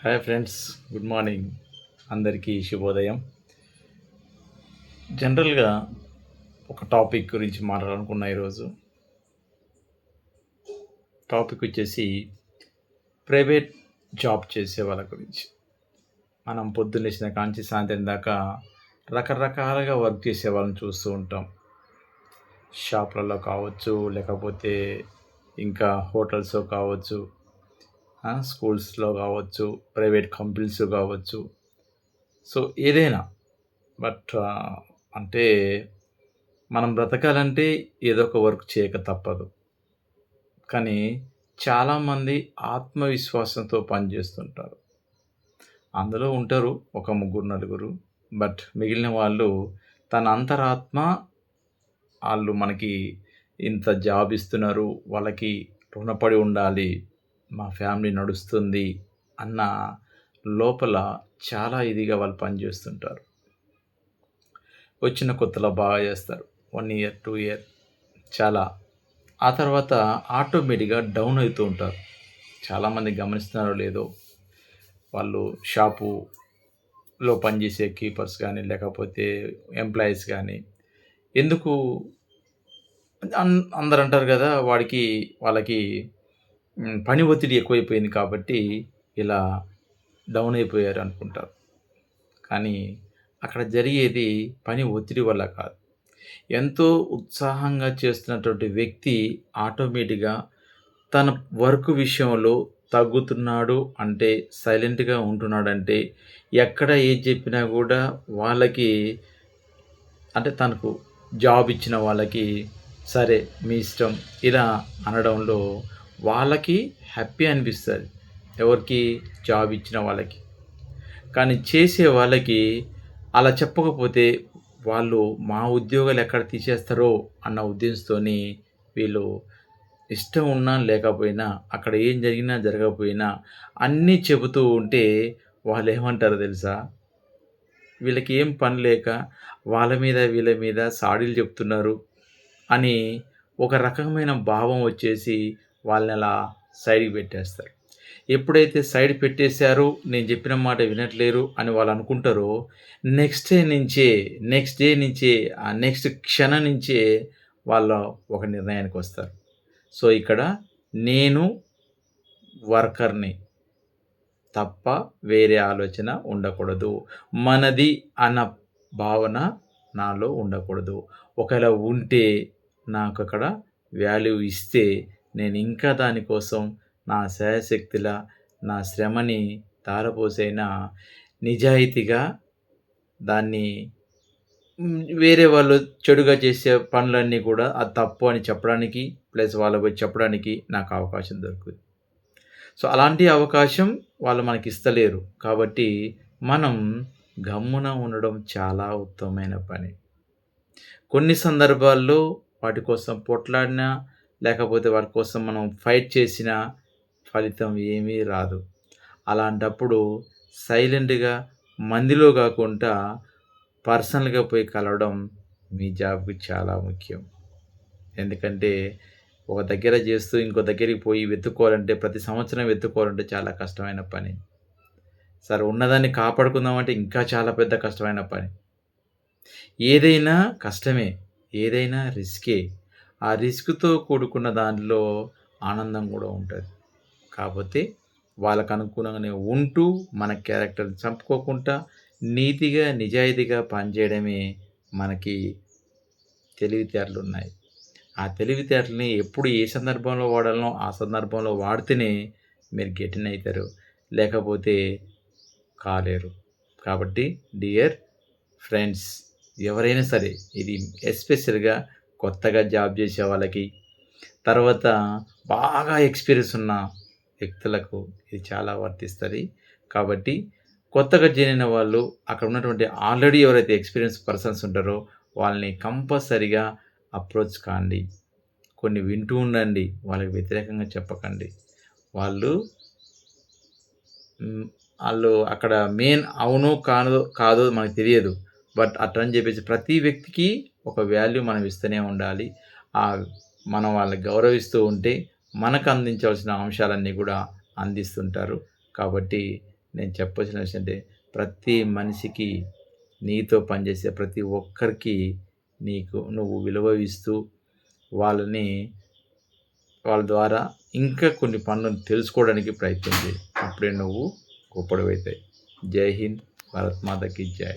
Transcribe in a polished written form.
Hi friends, good morning. అందరికీ శుభోదయం. జనరల్‌గా ఒక టాపిక్ గురించి మాట్లాడాలనుకున్నా ఈరోజు. టాపిక్ వచ్చేసి ప్రైవేట్ జాబ్ చేసే వాళ్ళ గురించి. మనం పొద్దున్న లేచిన కాంచి సాయంత్రం దాకా రకరకాలుగా వర్క్ చేసే వాళ్ళని చూస్తూ ఉంటాం. షాపులలో కావచ్చు, లేకపోతే ఇంకా హోటల్స్‌లో కావచ్చు, స్కూల్స్‌లో కావచ్చు, ప్రైవేట్ కంపెనీస్‌లో కావచ్చు. సో, ఏదైనా బట్ అంటే మనం బ్రతకాలంటే ఏదో ఒక వర్క్ చేయక తప్పదు. కానీ చాలామంది ఆత్మవిశ్వాసంతో పనిచేస్తుంటారు. అందులో ఉంటారు ఒక ముగ్గురు, నలుగురు. బట్ మిగిలిన వాళ్ళు తన అంతరాత్మ ఆళ్ళు మనకి ఇంత జాబ్ ఇస్తున్నారు, వాళ్ళకి రుణపడి ఉండాలి, మా ఫ్యామిలీ నడుస్తుంది అన్న లోపల చాలా ఇదిగా వాళ్ళు పనిచేస్తుంటారు. వచ్చిన కొత్తలో బాగా చేస్తారు. 1 ఇయర్, 2 ఇయర్ చాలా. ఆ తర్వాత ఆటోమేటిక్‌గా డౌన్ అవుతూ ఉంటారు. చాలామంది గమనిస్తున్నారో లేదో, వాళ్ళు షాపులో పనిచేసే కీపర్స్ గానీ, లేకపోతే ఎంప్లాయీస్ గానీ, ఎందుకు అందరంటారు గదా! వాళ్ళకి పని ఒత్తిడి ఎక్కువైపోయింది కాబట్టి ఇలా డౌన్ అయిపోయారనుకుంటారు. కానీ అక్కడ జరిగేది పని ఒత్తిడి వల్ల కాదు. ఎంతో ఉత్సాహంగా చేస్తున్నటువంటి వ్యక్తి ఆటోమేటిక్‌గా తన వర్క్ విషయంలో తగ్గుతున్నాడు అంటే, సైలెంట్‌గా ఉంటున్నాడంటే, ఎక్కడ ఏది చెప్పినా గూడా వాళ్ళకి అంటే తనకు జాబ్ ఇచ్చిన వాళ్ళకి, సరే మీ ఇష్టం ఇలా అనడంలో వాళ్ళకి హ్యాపీ అనిపిస్తది. ఎవరికీ? జాబ్ ఇచ్చిన వాళ్ళకి. కానీ చేసే వాళ్ళకి అలా చెప్పకపోతే వాళ్ళు మా ఉద్యోగాలు ఎక్కడ తీసేస్తారో అన్న ఉద్దేశంతోని వీళ్ళు ఇష్టం ఉన్నా లేకపోయినా, అక్కడ ఏం జరిగినా జరగకపోయినా అన్నీ చెబుతూ ఉంటే వాళ్ళేమంటారో తెలుసా? వీళ్ళకి ఏం పని లేక వాళ్ళ మీద, వీళ్ళ మీద సాడీలు చెప్తున్నారు అని ఒక రకమైన భావం వచ్చేసి వాళ్ళనలా సైడ్‌కి పెట్టేస్తారు. ఎప్పుడైతే సైడ్ పెట్టేసారో, నేను చెప్పిన మాట వినట్లేరు అని వాళ్ళనుకుంటారో, నెక్స్ట్ డే నుంచే, ఆ నెక్స్ట్ క్షణం నుంచే వాళ్ళు ఒక నిర్ణయానికొస్తారు. సో, ఇక్కడ నేను వర్కర్‌ని తప్ప వేరే ఆలోచన ఉండకూడదు. మనది అన్న భావన నాలో ఉండకూడదు. ఒకవేళ ఉంటే నాకక్కడ వాల్యూ ఇస్తే నేనింకా దాని కోసం నా శాయశక్తులా, నా శ్రమని ధారపోసైనా నిజాయితీగా దాన్ని వేరే వాళ్ళు చెడుగా చేసే పనులన్నీ కూడా అది తప్పు అని చెప్పడానికి, ప్లస్ వాళ్ళకి పోయి చెప్పడానికి నాకు అవకాశం దొరుకుద్ది. సో, అలాంటి అవకాశం వాళ్ళు మనకిస్తలేరు. కాబట్టి మనం గమ్మున ఉండడం చాలా ఉత్తమమైన పని. కొన్ని సందర్భాల్లో వాటి కోసం పోట్లాడినా, లేకపోతే వాటి కోసం మనం ఫైట్ చేసినా ఫలితం ఏమీ రాదు. అలాంటప్పుడు సైలెంట్‌గా మందిలో గాకుండా పర్సనల్‌గా పోయి కలవడం మీ జాబ్‌కి చాలా ముఖ్యం. ఎందుకంటే ఒక దగ్గర జేస్తూ ఇంకో దగ్గరికి పోయి వెతుక్కోవాలంటే, ప్రతి సంవత్సరం వెతుక్కోవాలంటే చాలా కష్టమైన పని. సరే ఉన్నదాన్ని కాపాడుకుందామంటే ఇంకా చాలా పెద్ద కష్టమైన పని. ఏదైనా కష్టమే. ఏదైనా రిస్కే. ఆ రిస్క్‌తో కూడుకున్న దాంట్లో ఆనందం గూడా ఉంటది. కాపోతే వాళ్ళకనుగుణంగానే ఉంటూ, మన క్యారెక్టర్‌ని చంపుకోకుండా, నీతిగా, నిజాయితీగా పనిజేయడమే మనకి తెలివితేటలున్నాయి. ఆ తెలివితేటలని ఎప్పుడు ఏ సందర్భంలో వాడాలనో, ఆ సందర్భంలో వాడితేనే మీరు గెటినయితారు. లేకపోతే కాలేరు. కాబట్టి డియర్ ఫ్రెండ్స్, ఎవరైనా సరే ఇది ఎస్పెషల్‌గా కొత్తగా జాబ్ చేసే వాళ్ళకి, తర్వాత బాగా ఎక్స్‌పీరియన్స్ ఉన్న వ్యక్తులకు ఇది చాలా వర్తిస్తది. కాబట్టి కొత్తగా జాయిన్ అయిన వాళ్ళు అక్కడ ఉన్నటువంటి ఆల్రెడీ ఎవరైతే ఎక్స్‌పీరియన్స్ పర్సన్స్ ఉంటారో వాళ్ళని కంపల్సరీగా అప్రోచ్ కాండి. కొన్ని వింటూ ఉండండి. వాళ్ళకి వ్యతిరేకంగా చెప్పకండి. వాళ్ళు ఆళ్ళు అక్కడ మెయిన్ అవునో కాదో మనకు తెలియదు. బట్ అట్లని జెప్పేసి ప్రతి వ్యక్తికి ఒక వాల్యూ మనం ఇస్తూనే ఉండాలి. మనం వాళ్ళని గౌరవిస్తూ ఉంటే మనకు అందించాల్సిన అంశాలన్నీ గూడా అందిస్తుంటారు. కాబట్టి నేను చెప్పొచ్చిన విషయం అంటే ప్రతి మనిషికి నీతో పనిచేసే ప్రతి ఒక్కరికి నువ్వు విలువ ఇస్తూ వాళ్ళని వాళ్ళ ద్వారా ఇంకా కొన్ని పనులను తెలుసుకోవడానికి ప్రయత్నం చేయి. అప్పుడే నువ్వు గొప్పడివైతాయి. జై హింద్. భారత్ మాతాకి జై.